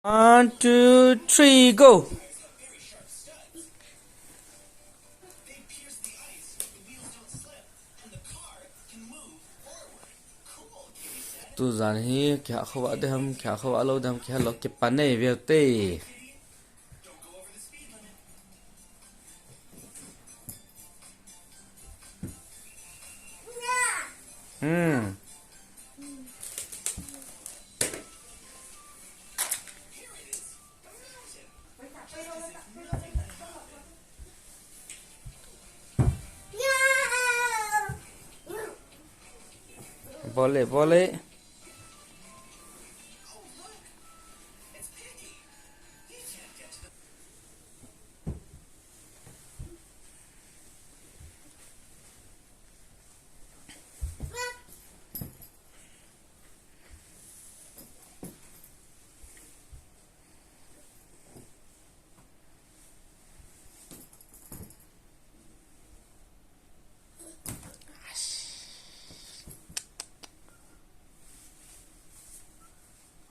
One, two, three, go. Tu dàn hi kya khawa de ham kya khawa lo dam kya lo ke pane vete. Hmm. Boleh, boleh.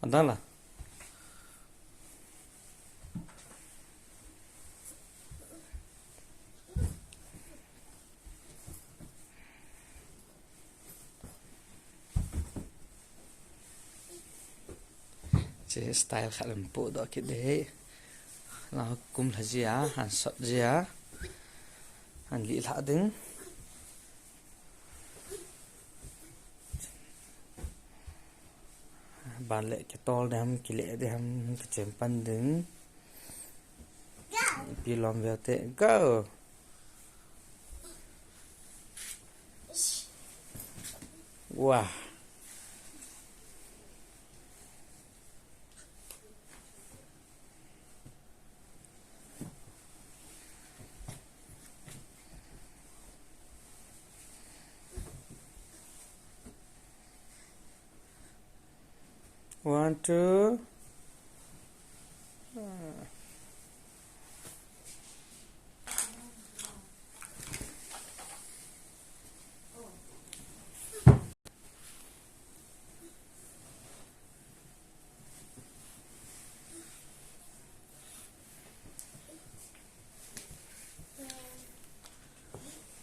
Ada lah. Chế style khá là bộ đó cái đấy. Nó cũng là gì á, hẳn sọt gì á. Hẳn lý lạ đứng. Bạn lệ cái to đem cái lệ đem cái chém pan đứng. Pi lòng về tệ go. Wow. One, two.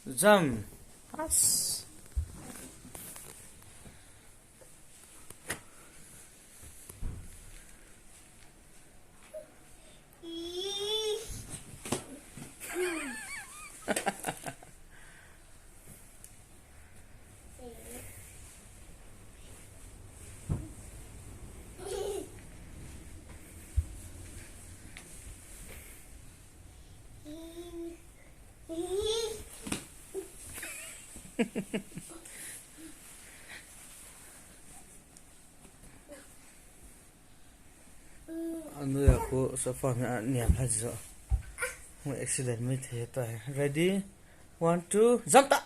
Jump. As. Anu aku sofa में niam है जो वो accident में थे तो है ready 1 2 jump ta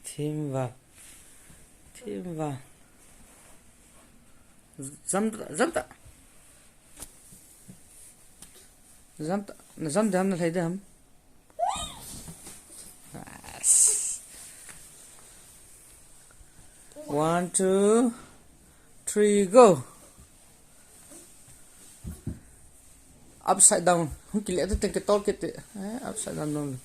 team vào jump ta jump हम ना thấy được हम 1 2 3 go. Upside down. Không chỉ lẽ tôi tên cái to kia upside down luôn.